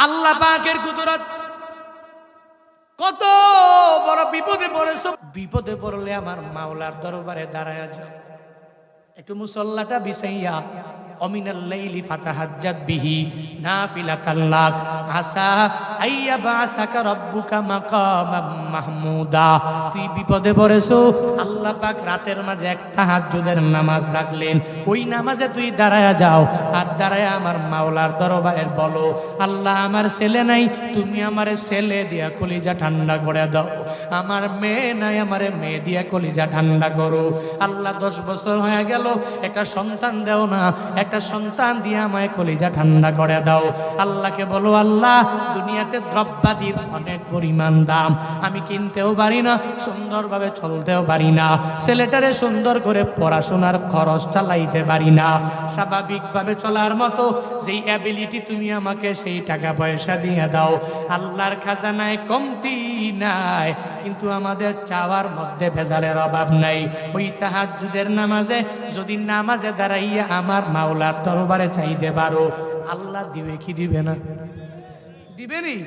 আল্লাহ পাকের কুদরত। কত বড় বিপদে পড়েছো, বিপদে পড়লে আমার মাওলার দরবারে দাঁড়ায় যাও। একটু মুসল্লাটা বিছাইয়া অমিনাল লাইলি ফাতাহাজ্জাত বিহি নাফিলাতাল লাক আসা আইয়া বাসাকা রাব্বুকা মাকামাম মাহমুদা। তুই বিপদে পড়েছো, আল্লাহ পাক রাতের মাঝে এক তাহাজ্জুদের নামাজ রাখলেন। ওই নামাজে তুই দাঁড়ায়া যাও, আর দাঁড়ায়া আমার মাওলার দরবারে বলো, আল্লাহ আমার ছেলে নাই, তুমি আমারে ছেলে দিয়া কলিজা ঠান্ডা করে দাও। আমার মেয়ে নাই, আমারে মেয়ে দিয়া কলিজা ঠান্ডা করো। আল্লাহ 10 বছর হয়ে গেল, একটা সন্তান দাও না, একটা সন্তান দিয়ে আমায় কলিজা ঠান্ডা করে দাও। আল্লাহকে বলো, আল্লাহ দুনিয়াতে দ্রব্যাদির অনেক পরিমাণ দাম, আমি কিনতেও পারি না, সুন্দরভাবে চলতেও পারি না, ছেলেটারে সুন্দর করে পড়াশোনার খরচ চালাইতে পারি না, স্বাভাবিকভাবে চলার মতো যেই অ্যাবিলিটি তুমি আমাকে সেই টাকা পয়সা দিয়ে দাও। আল্লাহর খাজানায় কমতি নাই, কিন্তু আমাদের চাওয়ার মধ্যে ভেজালের অভাব নাই। ওই তাহাজ্জুদের নামাজে যদি নামাজে দাঁড়াইয়া আমার মাওলার দরবারে চাইতে পারো, আল্লাহ দিবে কি দিবে না? দিবেনি?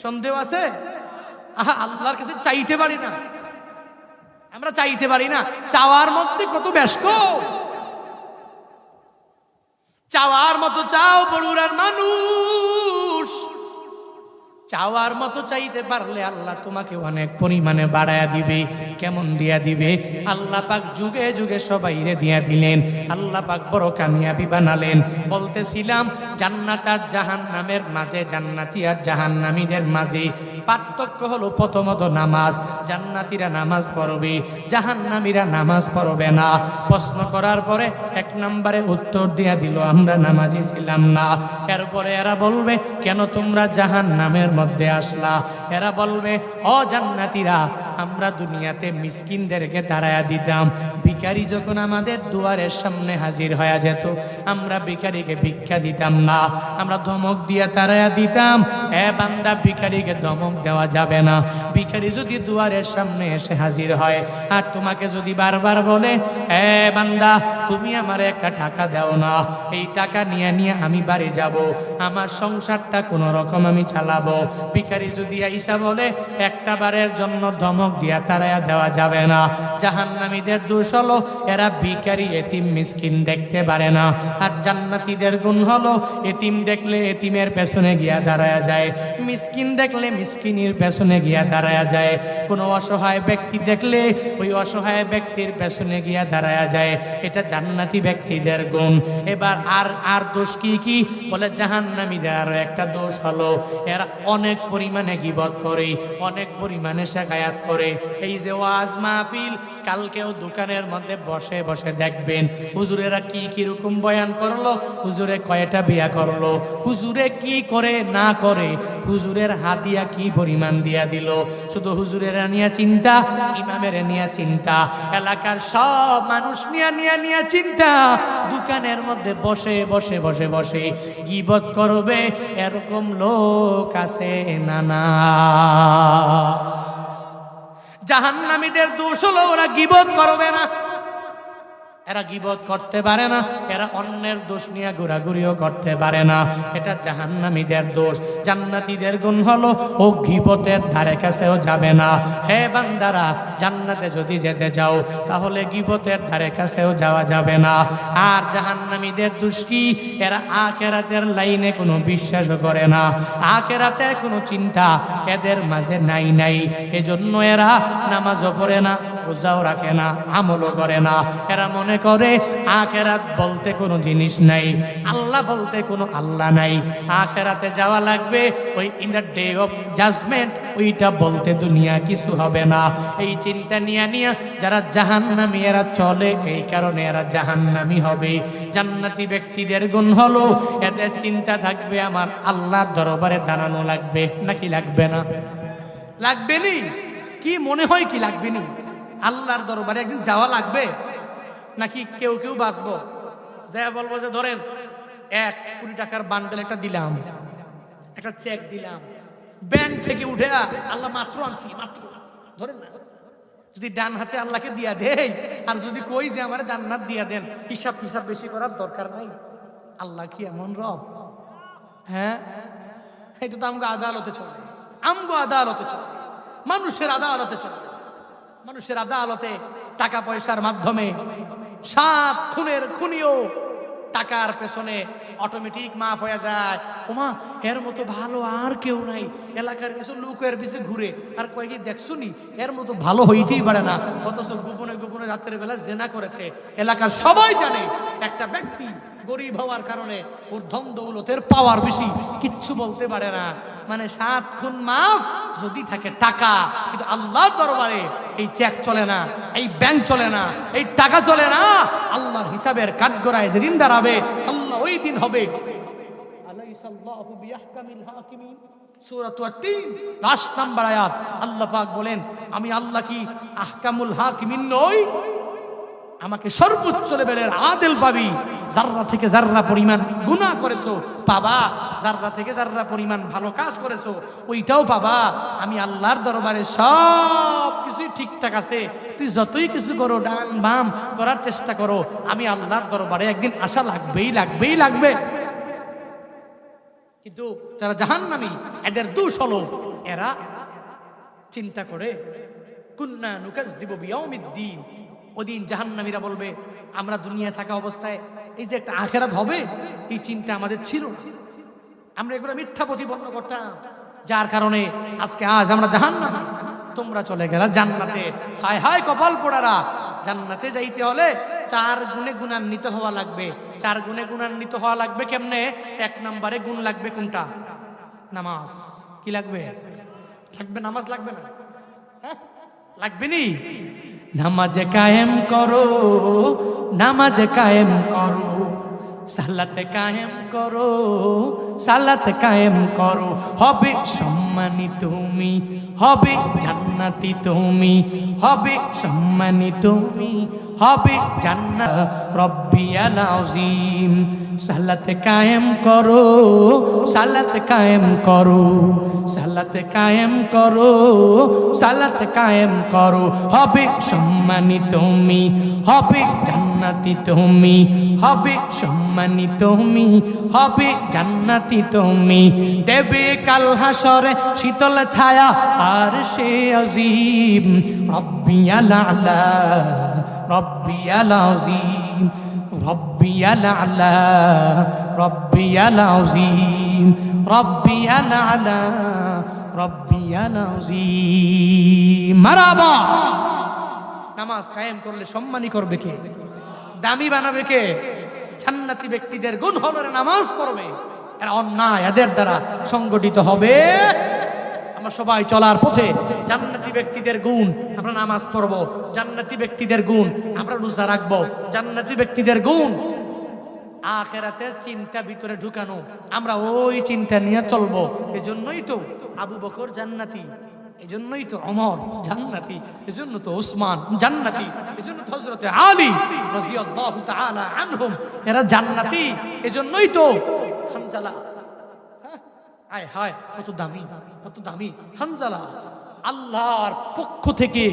সন্দেহ আছে? আহা, আল্লাহর কাছে চাইতে পারি না, আমরা চাইতে পারি না। চাওয়ার মধ্যে কত ব্যস্ত, চাওয়ার মতো চাও বড়ুরার মানুষ, চাওয়ার মতো চাইতে পারলে আল্লাহ তোমাকে অনেক পরিমাণে বাড়ায়া দিবে। কেমন দিয়া দিবে? আল্লাহ পাক যুগে যুগে সবাইরে দিয়া দিলেন, আল্লাহ পাক বড় কামিয়াবি বানালেন। বলতেছিলাম জান্নাত আর জাহান্নামের মাঝে, জান্নাতি আর জাহান্নামীদের মাঝে পার্থক্য হলো প্রথমত নামাজ। জান্নাতীরা নামাজ পড়বে, জাহান্নামীরা নামাজ পড়বে না। প্রশ্ন করার পরে 1 নম্বরে উত্তর দিয়া দিল, আমরা নামাজি ছিলাম না। এরপরে এরা বলবে, কেন তোমরা জাহান্নামের মধ্যে আসলা? এরা বলবে, ও জান্নাতীরা, আমরা দুনিয়াতে মিসকিনদেরকে দাঁড়ায়া দিতাম, ভিখারি যখন আমাদের দুয়ারের সামনে হাজির হয়ে যেত, আমরা ভিখারিকে ভিক্ষা দিতাম না, আমরা ধমক দিয়ে দাঁড়ায়া দিতাম, এ বান্দা ভিখারিকে ধমক দেওয়া যাবে না। ভিখারি যদি দুয়ারের সামনে এসে হাজির হয় আর তোমাকে যদি বারবার বলে, এ বান্দা তুমি আমার একটা টাকা দাও না, এই টাকা নিয়ে নিয়ে আমি বাড়ি যাব, আমার সংসারটা কোনো রকম আমি চালাবো, ভিখারি যদি আইসা বলে একটা বারের জন্য ধমক দিয়া তারায়া দেওয়া যাবে না। জাহান্নামীদের দোষ হলো এরা ভিখারি এতিম মিসকিন দেখতে পারে না। আর জান্নাতীদের গুণ হলো এতিম দেখলে এতিমের পেছনে গিয়া দাঁড়ায়া যায়, মিসকিন দেখলে মিসকিনের পেছনে গিয়া দাঁড়ায়া যায়, কোনো অসহায় ব্যক্তি দেখলে ওই অসহায় ব্যক্তির পেছনে গিয়া দাঁড়ায়া যায়। এটা জান্নাতি ব্যক্তিদের গুণ। এবার আর দোষ কি কি বলে? জাহান্নামীদের আরো একটা দোষ হলো এরা অনেক পরিমাণে গীবত করে, অনেক পরিমাণে শিকায়াত করে। এই যে ওয়াজ মাহফিল, কালকেও দোকানের মধ্যে বসে বসে দেখবেন হুজুরেরা কি কিরকম বয়ান করলো, হুজুরে কয়টা বিয়া করলো, হুজুরে কি করে না করে, হুজুরের হাতিয়া কি পরিমাণ দিয়া দিল। শুধু হুজুরেরা নিয়ে চিন্তা, ইমামের নিয়ে চিন্তা, এলাকার সব মানুষ নিয়ে চিন্তা। দোকানের মধ্যে বসে বসে বসে বসে গীবত করবে, এরকম লোক আছে না? না। জাহান্নামীদের দোষ হলো ওরা গীবত করবে না, এরা গীবত করতে পারে না, এরা অন্যের দোষ নিয়ে ঘোরাঘুরিও করতে পারে না। এটা জাহান্নামীদের দোষ। জান্নাতীদের গুণ হলো ও গীবতের ধারে কাছেও যাবে না। হে বান্দারা, জান্নাতে যদি যেতে যাও তাহলে গীবতের ধারে কাছেও যাওয়া যাবে না। আর জাহান্নামীদের দোষ কি? এরা আখিরাতের লাইনে কোনো বিশ্বাসও করে না, আখিরাতের কোনো চিন্তা এদের মাঝে নাই। এজন্য এরা নামাজও পড়ে না, রোজাও রাখে না, আমলও করে না। এরা মনে করে আখিরাত বলতে কোনো জিনিস নাই, আল্লাহ বলতে কোনো আল্লাহ নাই, আখিরাতে যাওয়া লাগবে ওই in the day of judgement, ওইটা বলতে দুনিয়া কিছু হবে না। এই চিন্তা নিয়ে যারা জাহান্নামী এরা চলে, এই কারণে এরা জাহান্নামী হবে। জান্নাতি ব্যক্তিদের গুণ হলো এদের চিন্তা থাকবে আমার আল্লাহর দরবারে দাঁড়ানো লাগবে, নাকি লাগবে না? লাগবে নি? কি মনে হয় কি লাগবে নি? আল্লাহর দরবারে একদিন যাওয়া লাগবে, নাকি কেউ বাঁচবো যাই বলবো যে ধরেন 1 কোটি টাকার বান্ডেল একটা দিলাম, একটা চেক দিলাম, ব্যাংক থেকে উঠে আল্লাহ মাত্র আনছি, মাত্র ধরেন না, যদি ডান হাতে আল্লাহকে দিয়া দেই আর যদি কই যে আমার জান্নাত দিয়া দেন, হিসাব বেশি করার দরকার নাই। আল্লাহ কি এমন রব? হ্যাঁ, এটা তো আমগো আদালতে চলে, আমগো আদালতে চলে, মানুষের আদালতে চলে। মানুষের আদালতে টাকা পয়সার মাধ্যমে 7 খুনের খুনিও টাকার পেছনে অটোমেটিক মাফ হয়ে যায়। ওমা, এর মতো ভালো আর কেউ নাই, এলাকার কিছু লোক এর পিছে ঘুরে আর কয়েকই দেখছুনি, এর মতো ভালো হইতেই পারে না। অথচ গোপনে গোপনে রাতের বেলা জেনা করেছে, এলাকার সবাই জানে। একটা ব্যক্তি গরিব হওয়ার কারণে ওর ধন দৌলতের পাওয়ার বেশি, কিচ্ছু বলতে পারে না। মানে 7 খুন মাফ যদি থাকে টাকা, কিন্তু আল্লাহর দরবারে এই চেক চলে না, এই ব্যাংক চলে না, এই টাকা চলে না। আল্লাহর হিসাবের কাঠগড়ায় যেদিন দাঁড়াবে, আল্লাহ ওই দিন হবে। আলাইসাল্লাহু বিআহকামিল হাকিমিন, সূরা আত-তিন, লাস্ট নাম্বার আয়াত। আল্লাহ পাক বলেন, আমি আল্লাহ কি আহকামুল হাকিমিন নই? আমাকে সর্বোচ্চ লেভেলের আদেল পাবি। জাররা থেকে জাররা পরিমাণ গুনাহ করেছো পাবা, জাররা থেকে জাররা পরিমাণ ভালো কাজ করেছো ওইটাও পাবা। আমি আল্লাহর দরবারে সব কিছুই ঠিকঠাক আছে। তুই যতই কিছু করো, ডান বাম করার চেষ্টা করো, আমি আল্লাহর দরবারে একদিন আশা লাগবেই লাগবেই লাগবে। কিন্তু যারা জাহান্নামী, এদের দোষ হলো এরা চিন্তা করে কুন্না নুকাজ্জিবু বিয়াউমিদ্দিন। ওদিন জাহান্নামীরা বলবে, আমরা দুনিয়া থাকা অবস্থায় এই যে একটা আখিরাত হবে, এই চিন্তা আমাদের ছিল না, আমরা এগুলো মিথ্যা প্রতিপন্ন করতাম, যার কারণে আজ আমরা জাহান্নামী, তোমরা চলে গেলা জান্নাতে। হায় হায় কপাল পোড়ারা, জান্নাতে যাইতে হলে 4 গুণে গুণান্বিত হওয়া লাগবে। 4 গুণে গুণান্বিত হওয়া লাগবে কেমনে? 1 নম্বরে গুণ লাগবে কোনটা? নামাজ। কি লাগবে? লাগবে নামাজ, লাগবে না? হ্যাঁ লাগবে নি? নামাজ কায়েম করো, নামাজ কায়েম করো, সালাত কায়েম করো, সালাত কায়েম করো, হবে সম্মানী তুমি, হবে জান্নাতি তুমি, হবে সম্মানী তুমি, হবে জান্নাত। রব্বিয়াল আযীম। সালাত কায়েম করো, সালাত কায়েম করো, সালাত কায়েম করো, সালাত কায়েম করো, হবে সম্মানী তুমি, হবে জান্নাতি তুমি, হবে সম্মানী তুমি, হবে জান্নাতি তুমি। দেবে কাল হাসরে শীতল ছায়া আর সে আযীম। রব্বিয়াল আলা, রব্বিয়াল আযীম, রব্বিয়াল আলা, রব্বিয়াল আযীম, রব্বিয়াল আলা, রব্বিয়াল আযীম। মারহাবা। নামাজ কায়েম করলে সম্মানী করবে কে? দামি বানাবে কে? জান্নাতি ব্যক্তিদের গুণ হলো নামাজ পড়বে। এরা অন্যায় এদের দ্বারা সংগঠিত হবে। আমরা সবাই চলার পথে জান্নাতি ব্যক্তিদের গুণ, আমরা নামাজ পড়বো। জান্নাতি ব্যক্তিদের গুণ, আমরা রোজা রাখবো। জান্নাতি ব্যক্তিদের গুণ, আখিরাতের চিন্তা ভিতরে ঢুকানো, আমরা ওই চিন্তা নিয়ে চলবো। এজন্যই তো আবু বকর জান্নাতি, এজন্যই তো ওমর জান্নাতি, এজন্য তো ওসমান জান্নাতি, এজন্য তো হযরত আলী রাদিয়াল্লাহু তাআলা আনহুম এরা জান্নাতি। এজন্যই তো হানজালা, হায় হায় কত দামি, কত দামি হানজালা। আল্লাহর পক্ষ থেকে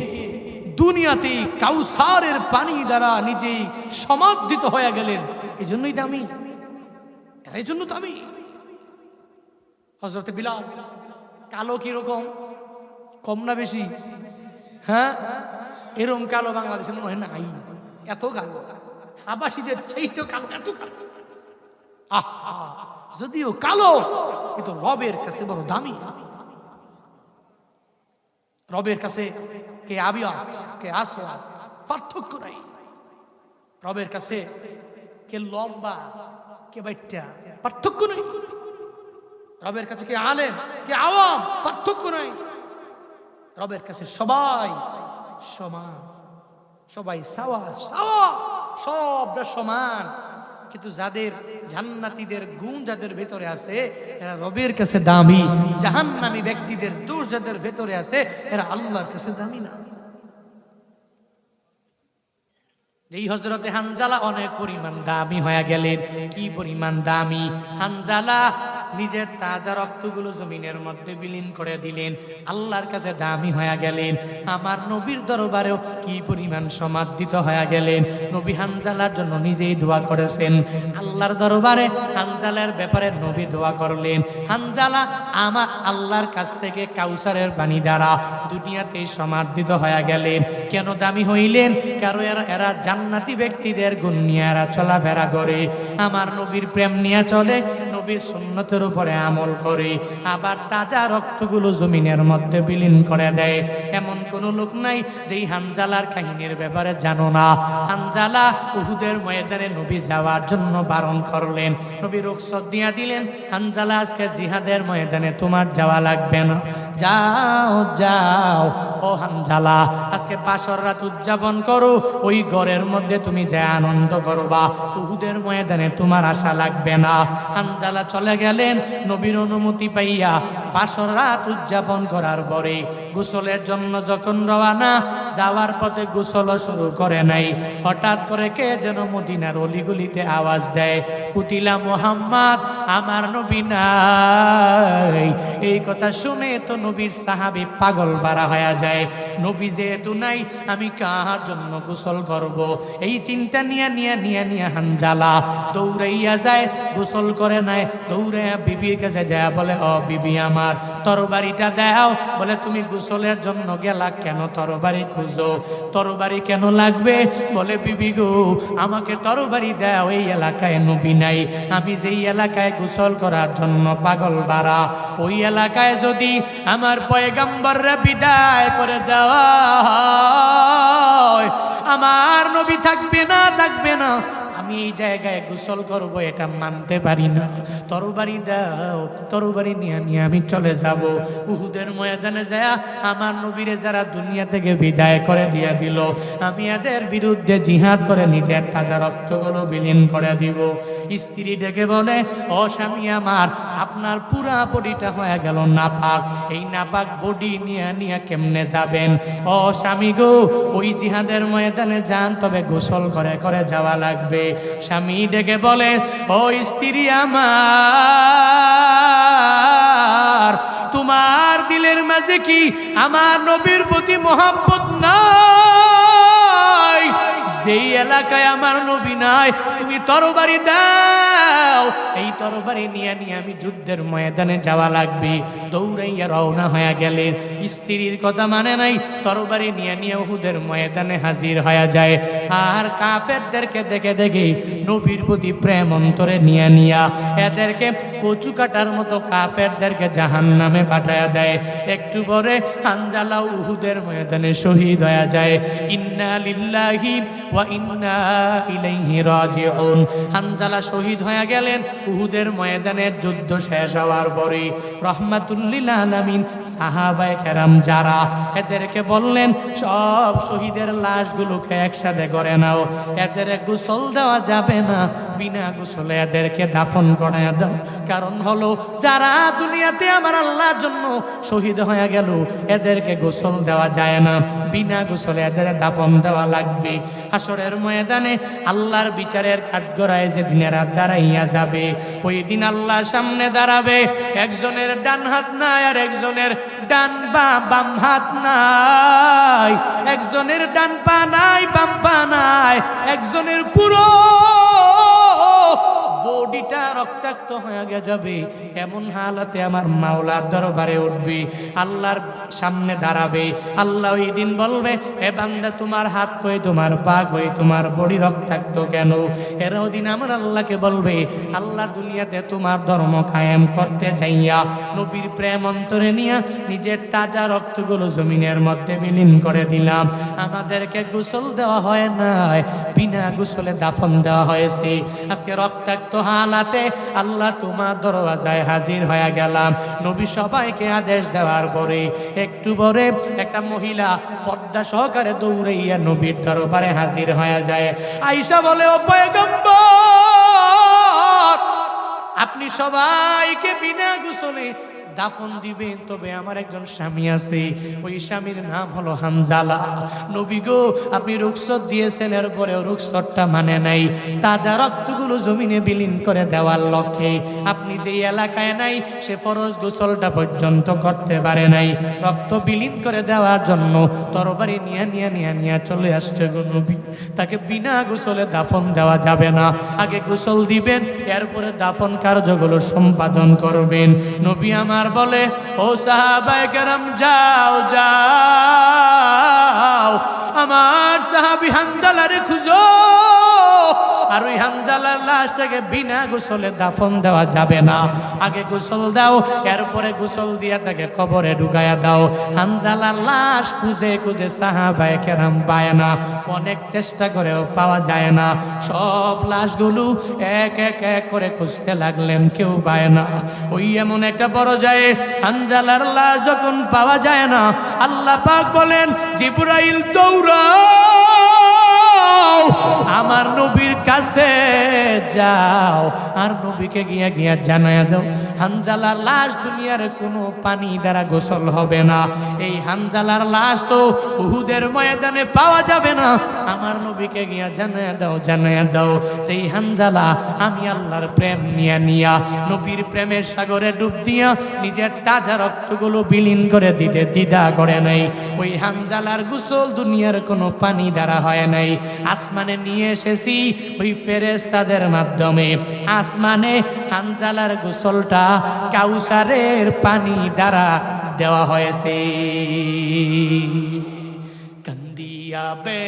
দুনিয়াতে কাউসারের পানি দ্বারা নিজেই সমাদৃত হয়ে গেলেন, এজন্যই দামি, এই জন্য দামি। হযরত বিলাল কালো কিরকম, কম না বেশি? হ্যাঁ, এরকম কালো বাংলাদেশে মনে হয় নাই। এত কালো, হাবাসীদের চাইতেও কালো, এত কালো। আহা, যদিও কালো কিন্তু রবের কাছে বড় দামি। রবের কাছে কে আবিয়াত, কে আসওয়াদ, পার্থক্য নাই। রবের কাছে কে লম্বা, কে বাইটা, পার্থক্য নাই। রবের কাছে কে আলেম, কে আওয়াম, পার্থক্য নাই। রবের কাছে সবাই সমান, সবাই সাওয়া সাওয়া, সবরা সমান। কিন্তু যাদের জান্নাতীদের গুণ যাদের ভেতরে আছে, এরা রবের কাছে দামি। জাহান্নামী ব্যক্তিদের দোষ যাদের ভেতরে আছে, এরা আল্লাহর কাছে দামি না। যেই হযরতে হানজালা অনেক পরিমাণ দামি হয়ে গেলেন। কি পরিমাণ দামি! হানজালা নিজের তাজা রক্তগুলো জমিনের মধ্যে বিলীন করে দিলেন, আল্লাহর কাছে দামি হয়ে গেলেন। আমার নবীর দরবারেও কি পরিমাণ সমাদৃত হয়ে গেলেন। নবী হানজালার জন্য নিজেই দোয়া করেছেন। আল্লাহর দরবারে হানজালার ব্যাপারে নবী দোয়া করলেন, হানজালা আমার আল্লাহর কাছ থেকে কাউসারের পানি দ্বারা দুনিয়াতে সমাদৃত হয়ে গেলেন। কেন দামি হইলেন? কারণ এরা জান্নাতি ব্যক্তিদের গুণ নিয়ে এরা চলাফেরা করে, আমার নবীর প্রেম নিয়ে চলে, নবীর সুন্নতের উপরে আমল করে, আবার তাজা রক্তগুলো জমিনের মধ্যে বিলীন করে দেয়। এমন কোন লোক নাই যেই হানজালার কাহিনীর ব্যাপারে জানো না। হানজালা উহুদের ময়দানে নবী যাওয়ার জন্য বারণ করলেন, নবী রুখসত দিয়া দিলেন, হানজালা আজকে জিহাদের ময়দানে তোমার যাওয়া লাগবে না, যাও যাও ও হানজালা, আজকে বাসর রাত উদযাপন করো, ওই ঘরের মধ্যে তুমি যে আনন্দ করবা, উহুদের ময়দানে তোমার আশা লাগবে না। হানজালা চলে গেলেন। নবীর অনুমতি পাইয়া বাসর রাত উদযাপন করার পরে গোসলের জন্য যখন রওনা, যাওয়ার পথে গোসল শুরু করে নাই, হঠাৎ করে কে যেন মদিনার অলিগলিতে আওয়াজ দেয়, কুতিলা মুহাম্মদ, আমার নবী নাই। এই কথা শুনে তো নবীর সাহাবী পাগল বাড়া হয়ে যায়, নবী যেহেতু নাই আমি কার জন্য গোসল করব, এই চিন্তা নিয়ে হানজালা দৌড়াইয়া যায়, গোসল করে নাই, দৌড়াইয়া বিবির কাছে যায়, বলে ও বিবি আমার তরবারিটা দাও। বলে তুমি গোসলের জন্য গেলা কেন, তরবারি খুঁজো, তরবারি কেন লাগবে? বলে বিবি গো আমাকে তরবারি দাও, এই এলাকায় নবী নাই, আমি যেই এলাকায় গোসল করার জন্য পাগল বাড়া, ওই এলাকায় যদি আমার পয়গম্বররা বিদায় করে দেওয়া হয়, আমার নবী থাকবে না, আমি এই জায়গায় গোসল করব, এটা মানতে পারি না, তরবারি দাও, তরবারি নিয়ে আমি চলে যাব। উহুদের ময়দানে যায় আমার নবীরে যারা দুনিয়া থেকে বিদায় করে দিয়ে দিল, আমি এদের বিরুদ্ধে জিহাদ করে নিজের তাজা রক্তগুলো বিলীন করে দিব। স্ত্রী ডেকে বলে, ও স্বামী আমার, আপনার পুরা বডিটা হয়ে গেল নাপাক, এই নাপাক বডি নিয়ে কেমনে যাবেন? ও স্বামী গো, ওই জিহাদের ময়দানে যান, তবে গোসল করে যাওয়া লাগবে। স্বামী ডেকে বলে, ও স্ত্রী আমার, তোমার দিলের মাঝে কি আমার নবীর প্রতি মহব্বত নাই? যেই এলাকায় আমার নবী নাই, তুমি তরবারি দাও, এই তরবারি নিয়ে আমি যুদ্ধের ময়দানে যাওয়া লাগবে। দৌড়াইয়া রওনা হয়ে গেলেন, স্ত্রীর কথা মানে নাই, তরবারি নিয়ে উহুদের ময়দানে হাজির হয়ে যায়। আর কাফেরদেরকে দেখে নবীর প্রতি প্রেম অন্তরে নিয়ে এদেরকে কচু কাটার মতো কাফেরদেরকে জাহান্নামে পাঠায়া দেয়। একটু পরে হানজালা উহুদের ময়দানে শহীদ হয়ে যায়। ইন্না লিল্লাহি ওয়া ইন্না ইলাইহি রাজিউন। হানজালা শহীদ হয়ে গেলেন উহুদের ময়দানের যুদ্ধ শেষ হওয়ার পরে। রহমাতুল লিল আলামিন সাহাবায়ে কেরাম যারা, এদেরকে বললেন সব শহীদের লাশগুলোকে একসাথে করে নাও, এদের গোসল দেওয়া যাবে না, বিনা গোসলে এদেরকে দাফন করে দাও। কারণ হলো যারা দুনিয়াতে আমার আল্লাহর জন্য শহীদ হয়ে গেল, এদেরকে গোসল দেওয়া যায় না, বিনা গোসলে এদের দাফন দেওয়া লাগবে। হাসরের ময়দানে আল্লাহর বিচারের কাঠগড়ায় যেদিন এরা দাঁড়াইয়া যাবে, ওই দিন আল্লাহর সামনে দাঁড়াবে, একজনের ডান হাত নাই আর একজনের ডান বাম হাত নাই, একজনের ডান পা নাই বাম পা নাই, একজনের পুরো বডিটা রক্তাক্ত হয়ে যাবে। এমন হালাতে আমার মাওলার দরবারে উঠবে, আল্লাহর সামনে দাঁড়াবে। আল্লাহ ওই দিন বলবে, হে বান্দা তোমার হাত কই, তোমার পা কই, তোমার বডি রক্তাক্ত কেন? এর দিন আমার আল্লাহকে বলবে, আল্লাহ দুনিয়াতে তোমার ধর্ম কায়েম করতে যাইয়া নবীর প্রেম অন্তরে নিয়ে নিজের তাজা রক্তগুলো জমিনের মধ্যে বিলীন করে দিলাম, আমাদেরকে গোসল দেওয়া হয় নাই, বিনা গোসলে দাফন দেওয়া হয়েছে। আজকে রক্তাক্ত হালাতে আল্লাহ তোমার দরওয়াজায় হাজির হয়ে গেলাম। নবী সবাইকে আদেশ দেওয়ার পরে একটু পরে একটা মহিলা পর্দা সহকারে দৌড়াইয়া নবীর দরবারে হাজির হয়ে যায়। আয়েশা বলে, ও পয়গম্বর, আপনি সবাইকে বিনা গোসলে দাফন দিবেন, তবে আমার একজন স্বামী আছে, ওই স্বামীর নাম হলো হানজালা। নবী গো, আপনি রুখসত দিয়েছেন, এরপরেও রুখসতটা মানে নাই। তাজা রক্তগুলো জমিনে বিলীন করে দেওয়ার লক্ষ্যে আপনি যে এলাকায় নাই, সে ফরজ গোসলটা পর্যন্ত করতে পারে নাই, রক্ত বিলীন করে দেওয়ার জন্য তরবারি নিয়ে চলে আসছে গো নবী। তাকে বিনা গোসলে দাফন দেওয়া যাবে না, আগে গোসল দিবেন, এরপরে দাফন কার্যগুলো সম্পাদন করবেন। নবী আমার বলে, ও সাহাবায়ে কেরাম, যাও যাও, আমার সাহাবী হানজালারে খুঁজো। আর ওই হানজালার লাশটাকে বিনা গোসলে দাফন দেওয়া যাবে না, আগে গোসল দাও, এরপরে গোসল দিয়া তাকে কবরে ঢুকায়া দাও। হানজালার লাশ খুঁজে খুঁজে সাহাবায়ে কেরাম পায় না, অনেক চেষ্টা করেও পাওয়া যায় না। সব লাশগুলো এক এক এক করে খুঁজতে লাগলেন, কেউ পায় না। ওই এমন একটা পর্যায়ে হানজালার লাশ যখন পাওয়া যায় না, আল্লাহ পাক বলেন, জিবরাইল দৌড়াও, আমার নবীর কাছে যাও, আর নবীকে গিয়া গিয়া জানায়া দাও, হানজালার লাশ দুনিয়ার কোনো পানি দ্বারা গোসল হবে না। এই হানজালার লাশ তো উহুদের ময়দানে পাওয়া যাবে না, আমার নবীকে গিয়া জানায়া দাও, সেই হানজালা আমি আল্লাহর প্রেম নিয়া নবীর প্রেমের সাগরে ডুব দিয়া নিজের তাজা রক্তগুলো বিলীন করে দিতে দ্বিধা করে নাই। ওই হানজালার গোসল দুনিয়ার কোনো পানি দ্বারা হয় নাই, আসমানে নিয়ে এসেছি ওই ফেরেশতাদের মাধ্যমে। আসমানে হানজালার গোসলটা কাউসারের পানি দ্বারা দেওয়া হয়েছে। কান্দিয়া বে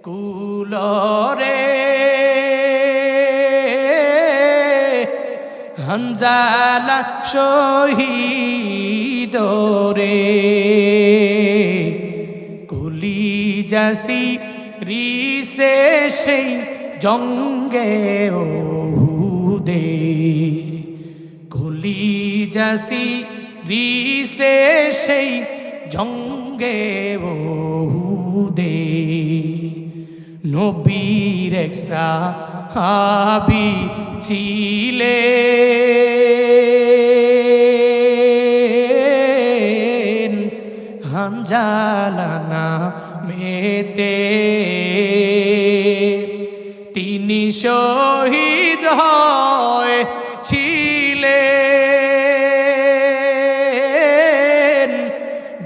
কুলরে হানজালা শহীদ রে, কলিজাসি রিসে সেই জঙ্গে ওহুদে, কলিজাসি রিসে সেই জঙ্গে ওহুদে। নবীর এক সাহাবী ছিলেন হানজালা নামেতে, তিনি শহীদ হয়েছিলেন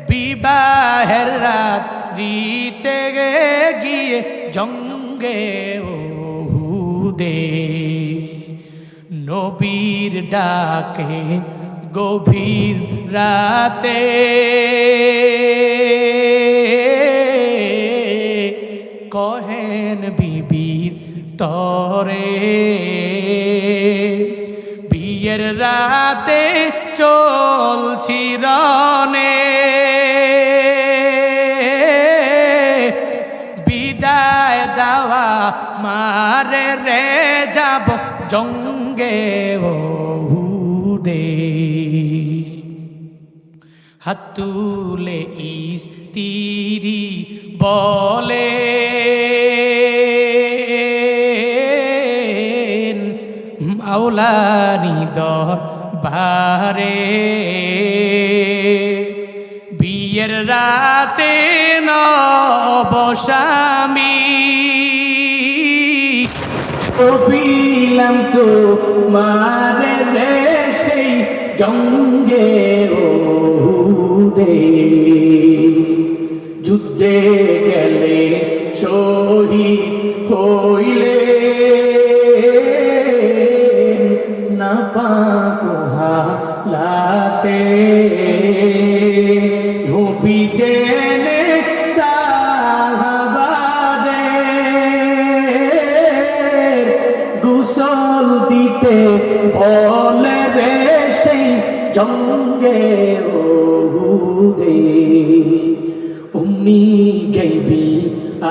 বিবাহের রাত্রিতে গিয়ে জঙ্গে ওহুদে। নবীর ডাকে গভীর রাতে কহেন বিবির তরে, বিয়ের রাতে চলছি রনে, বিদায় দেওয়া মারে রে যাব জঙ্গে ওহুদে। হাত তুলে ইস্তিরি বলে মাওলানি দরবারে, বিয়ের রাতে নবস্বামী ছবিলাম তো মারে রে সেই জঙ্গে ওহুদে। যুদ্ধে গেলে শহীদ হইলে না পাক হালাতে, নবী জেনে সাহাবাদের গোসল দিতে বলে রে সেই জঙ্গে ওহুদে। উম্মি গাইবি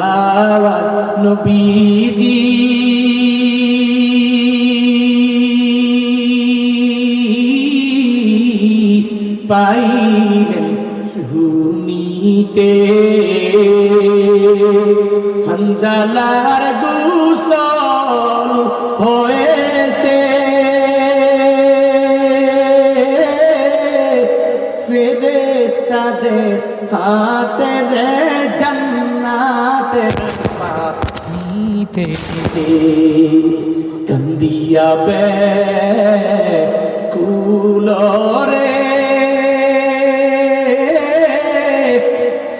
আওয়াজ নবীজি পাইলেন শুনিতে, হানজালার গোসল হয়েছে যাদের হাতে রে জান্নাতের পানিতে কান্দিয়া বে কুলরে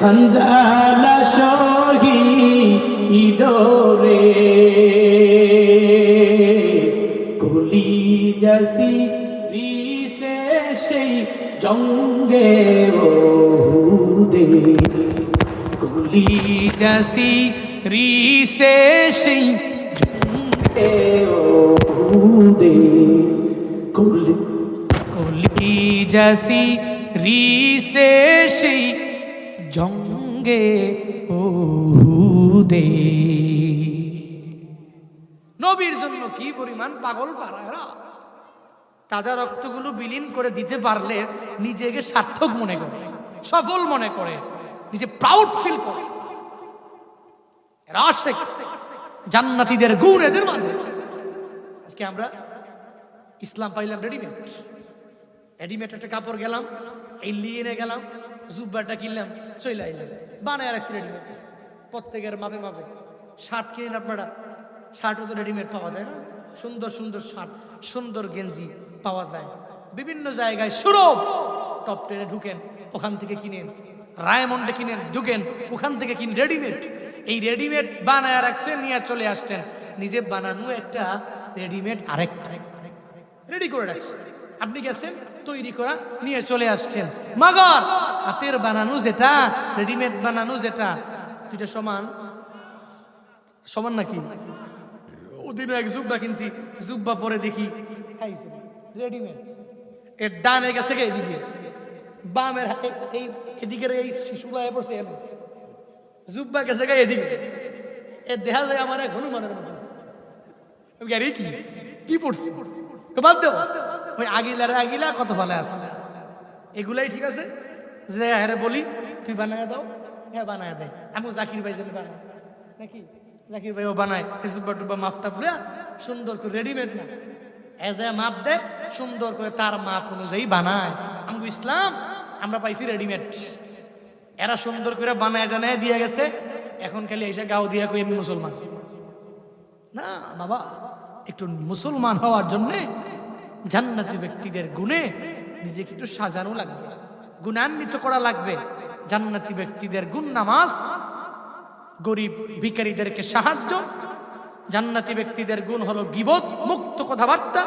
হানজালা শহীদরে কলি জাসি রিসে সেই জঙ্গে ওহুদে কলি জাসি রিসে সেই জঙ্গে ওহুদে কলি জাসি রিসে সেই জঙ্গে ওহুদে। নবীর জন্য কি পরিমাণ পাগল পাড়ারা, তাজা রক্তগুলো বিলীন করে দিতে পারলে নিজেকে সার্থক মনে করে, সফল মনে করে, নিজে প্রাউড ফিল করে। আশিক জান্নাতীদের গুণ এদের মাঝে। আজকে আমরা ইসলাম পাইলাম রেডিমেড, রেডিমেড একটা কাপড় গেলাম, এই লিয়ে গেলাম, জুব্বাটা কিনলাম, চলে আইলাম, বানায় রাখছি রেডিমেড, প্রত্যেকের মাপে মাপে। শার্ট কিনেন আপনারা, শার্টও তো রেডিমেড পাওয়া যায় না, সুন্দর সুন্দর শার্ট, সুন্দর গেঞ্জি পাওয়া যায় বিভিন্ন জায়গায়। সুরভ টপ 10-এ ঢুকেন, ওখান থেকে কিনেন, রায়মন্ডে কিনেন, ঢুকেন, ওখান থেকে কিন রেডিমেড। এই রেডিমেড বানায় রাখছেন, নিয়ে চলে আসতেন, নিজে বানানো একটা রেডিমেড আরেকটা রেডি করে রাখছেন। আপনি গেছেন তৈরি করা নিয়ে চলে আসছেন। মাগার হাতের বানানো যেটা, রেডিমেড বানানো যেটা, দুইটা সমান সমান নাকি? ওদিনও এক জুব্বা কিনছি, জুব্বা পরে দেখি রেডিমেড, এর ডানে গেছে এদিকে, বামের এই এদিকের এই শিশুলায় পড়ছে, জুব্বা গেছে এদিকে, এ দেখা যায় আমার এক হনুমানের মতো। কি কি পড়ছে বাদ দেব, ওই আগিলা কত ভালো আছে, এগুলাই ঠিক আছে। যে হ্যাঁ বলি তুই বানায় দাও, হ্যাঁ বানায় দেয়। আমি জাকির ভাই যেন বানায় নাকি, জাকির ভাই ও বানায় জুব্বা টুব্বা মাপটা বলে সুন্দর করে, রেডিমেড না, এজ এ মাপ দেয় সুন্দর করে, তার মাপ অনুযায়ী বানায়। আমাকে ইসলাম আমরা পাইছি রেডিমেড, এরা সুন্দর করে বানায় টানায় দিয়ে গেছে। এখন খালি এসে গাও দিয়া কই আমি মুসলমান না। বাবা, একটু মুসলমান হওয়ার জন্যে জান্নাতি ব্যক্তিদের গুণে নিজেকে একটু সাজানো লাগবে, গুণান্বিত করা লাগবে। জান্নাতি ব্যক্তিদের গুণ নামাজ, গরিব ভিখারীদেরকে সাহায্য। জান্নাতি ব্যক্তিদের গুণ হলো গীবত মুক্ত কথাবার্তা।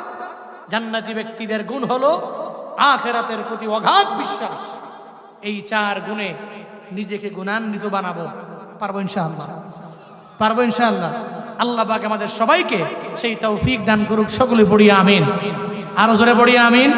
জান্নাতি ব্যক্তিদের গুণ হলো আখিরাতের প্রতি অগাধ বিশ্বাস। এই 4 গুণে নিজেকে গুণান্বিত বানাবো। পারবো ইনশাআল্লাহ, পারবো ইনশাআল্লাহ। আল্লাহ পাক আমাদের সবাইকে সেই তৌফিক দান করুক। সকলে পড়ি আমিন, আরো জোরে পড়ি আমিন।